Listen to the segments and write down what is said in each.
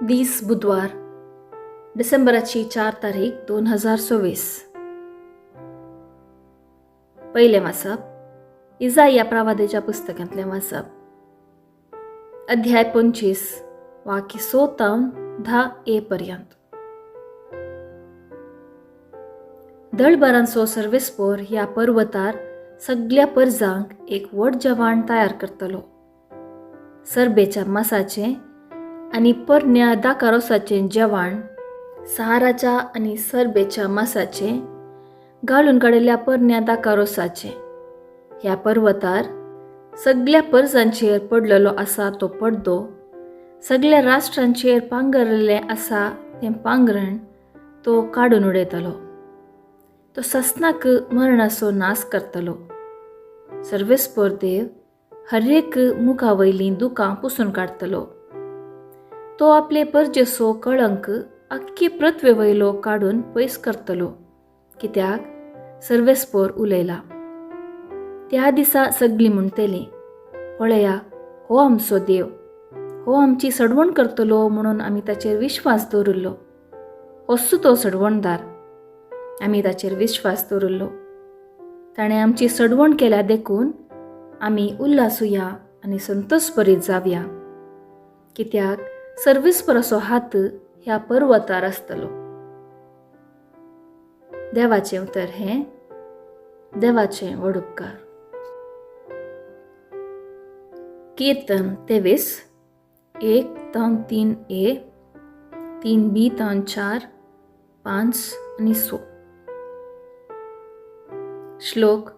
20 बुधवार डिसेंबराची 4 तारीख 2024. पहिले वाचप इजाया प्रवादीच्या पुस्तकांतले वाचप. अध्याय 25 वाक्य 10 पर्यंत. दळबारांचो सर्वेस्पोर ह्या पर्वतार सगळ्या परजांक एक व्हड जेवण तयार करतलो. सरबेच्या मासाचे आणि परण्या दाकारोसाचे जेवण, सहाराच्या आणि सरबेच्या मासाचे घालून काडलेल्या परण्या दाकारोसाचे. ह्या पर्वतार सगळ्या परजांचेर पडलेलो आसा तो पडदो, सगळ्या राष्ट्रांचेर पांगरलेले आसा तें पांगरण तो काडून उडयतलो. तो ससनाक मरणाचो नाश करतलो. सर्वेस्पोर देव हर एक मुखावयलीं दुकां पुसून काडतलो. तो आपले परजेचो कळंक आख्खे पृथ्वे वयलो काडून पयस करतलो, कित्याक सर्वेस्पोर उलयला. त्या दिसा सगळीं म्हणटलीं, पळया, हो आमचो देव, हो आमची सडवण करतलो म्हणून आमी ताचेर विश्वास दवरिल्लो. होच तो सडवणदार, आमी ताचेर विश्वास दवरिल्लो. ताणें आमची सडवण केल्या देखून आमी उल्हासुया आनी संतोश भरीत जावया, कित्याक सर्वेस्पराचो हात ह्या पर्वतार आसतलो. देवाचें उतर हें. देवाचें व्हड उपकार. कीर्तन 23 1-3a, 3b-4, 5 आणि 6. श्लोक.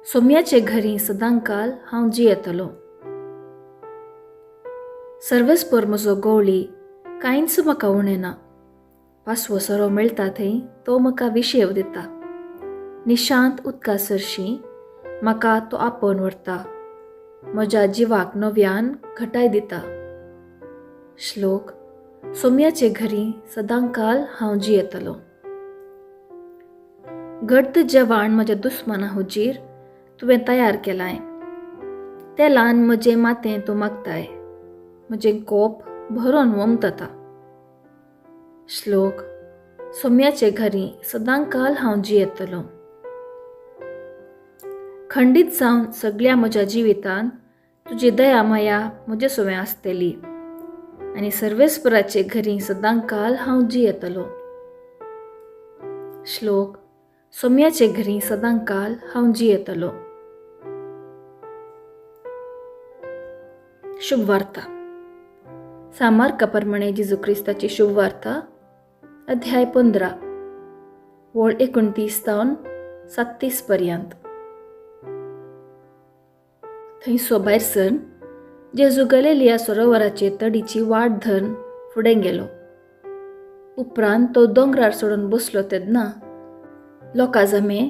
सोम्याचे घरी सदांकाल हांव जियेतलो. सर्वेस्पोर म्हजो गवळी कांयच म्हाका उणेना. पासवो सरो मेळटा थंय तो म्हाका विशेव दिता. निशांत उदका सरशी म्हाका तो आपोवन व्हरता. म्हज्या जिवाक नव्यान घटाय दिता. श्लोक. सोम्याचे घरी सदांकाल हांव जियेतलो. घट्ट जेवण म्हज्या दुस्मना हुजीर तुवें तयार केलाय. तेलान म्हजें मातें तूं मागताय. म्हजें कोप भरोन वमतता. श्लोक. सोम्याचे घरी सदांकाल हांव जियेतलो. खंडीत जावन सगळ्या म्हज्या जिवितान तुजी दया माया म्हजे सोवें आसतली, आनी सर्वेस्पराचे घरी सदांकाल हांव जियेतलो. श्लोक. सोम्याचे घरी सदांकाल हांव जियेतलो. शुभ वार्ता. सामार्का प्रमाणे जेजू क्रिस्ताची शुभ वार्ता. अध्याय 15 वळ 29-37 पर्यंत. थंयसो भायर सरून जेजू गलिलिया सरोवराचे तडीची वाट धरून फुडें गेलो. उपरांत तो दोंगरार सोडून बसलो तेन्ना लोकां जमे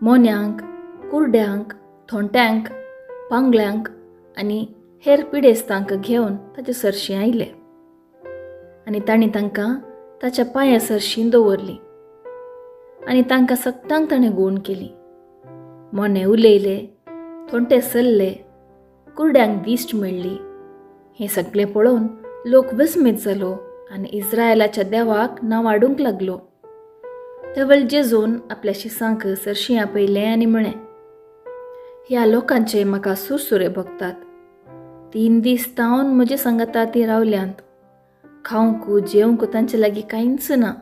मोन्यांक, कुरड्यांक, थोंट्यांक, पांगल्यांक आनी हेर पिडेस्तांक घेवन ताचे सरशीं आयले, आनी तांणी तांकां ताच्या पांया सरशीं दवरलीं, आनी तांकां सगळ्यांक ताणें गूण केली. मोने उलयले, थोंटे चल्ले, कुरड्यांक दिश्ट मेळ्ळी. हें सगळें पळोवन लोक विस्मीत जालो आनी इस्रायेलाच्या देवाक नांवाडूंक लागलो. तेवल जेजून आपल्या शिसांक सरशीं आपयलें आनी म्हळें, ह्या लोकांचे म्हाका सुरसुरे भोगतात. 3 दीस तावन म्हजे सांगाता ती रावल्यांत. खावंक जेवंक तांचे लागीं कांयच ना.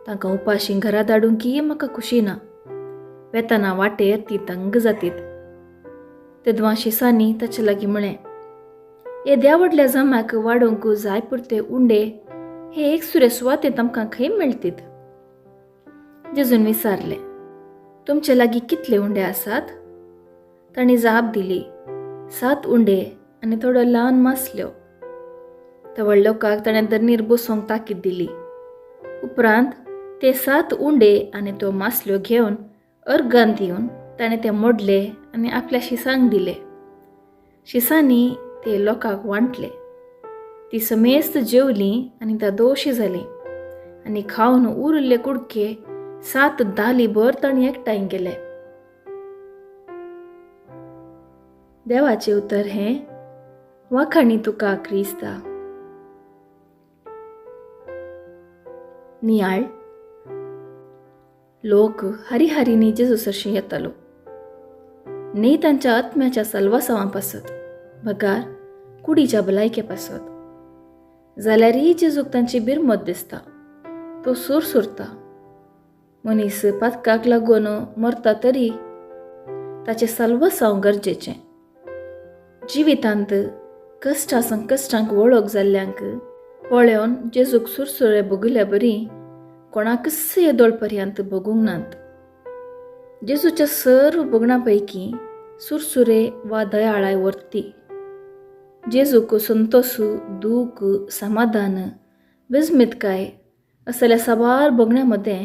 तांकां उपाशीं घरा धाडूंकी म्हाका खुशी ना. वेताना वाटेर ती तंग जातीत. तेदवां शिसांनी ताचे लागीं म्हळें, हे देवाडल्या जम्याक वाडोवंक जाय पुरते उंडे हे एक सुरे सुवातेंत आमकां खंय मेळटीत. जेजून विचारलें, तुमचे लागीं कितले उंडे आसात? तांणी जाप दिली, 7 उंडे आनी थोड्यो ल्हान मासल्यो. तेवळ लोकांक ताणें धरणीर बसोवंक ताकीद दिली. उपरांत ते 7 उंडे आनी त्यो मासल्यो घेवन अर्गान दिवन ताणें ते मोडले आनी आपल्या शिसांक दिले. शिसांनी ते लोकांक वांटले. ती समेस्त जेवलीं आनी ता दोशी जालीं, आनी खावन उरिल्ले कुडके 7 दालीभर तांणी एकठांय केले. देवाचें उतर हें. वाखाणी तुका क्रिस्ता. नियाळ लोक हरिहरीनी जेजूसशी येतालो नी तांच्या आत्म्याच्या सलवासावां पासत बगार कुडीच्या भलायके पासत जाल्यारय जेजूक तांची बिरमत दिसता. तो सूर सुरता. मनीस पातकाक लागून मरता तरी ताचे सलवसांव गरजेचें. जिवितांत कश्टा संकश्टांक वळख जाल्ल्यांक पळोवन जेजूक सुरसुरे भोगिल्ले बरी कोणाकच येदोळ पर्यंत भोगूंक नात. जेजूच्या सर्व भोगणां पैकी सुरसुरे वा दयाळाय वर्ती. जेजूक संतोषू, दूख, समाधान, विस्मितकाय असल्या साबार भोगण्यामध्ये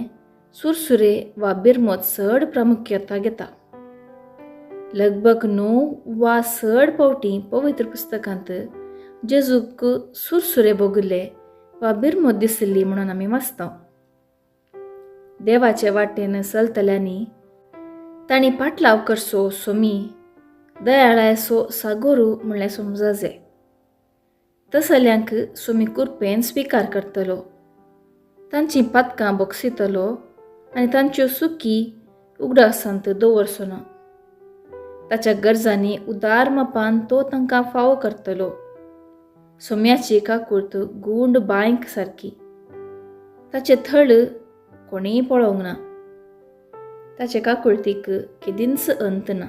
सुरसुरे वा बिरमत चड प्रामुख्यता घेता. लगभग 9 वा 10 फावटी पवित्र पुस्तकांत जेजूक सुरसुरे भोगिल्ले वा बिरमत दिसली म्हणून आमी वाचता. देवाचे वाटेन चलतल्यांनी तांणी पाटलाव करचो सोमी दयाळायचो सागोरू म्हणलें समजाजे. तसल्यांक सोमी कुरपेन स्विकार करतलो, तांचीं पातकां बोगसितलो आनी तांच्यो सुकी उगडासांत दवरचो ना. ताच्या गरजांनी उदार मापान तो तांकां फावो करतलो. सोम्याची काकूळट गूंड बांयक सारकी. ताचे थळ कोणीय पळोवंक ना. ताचे काकूळटीक केदींच अंत ना.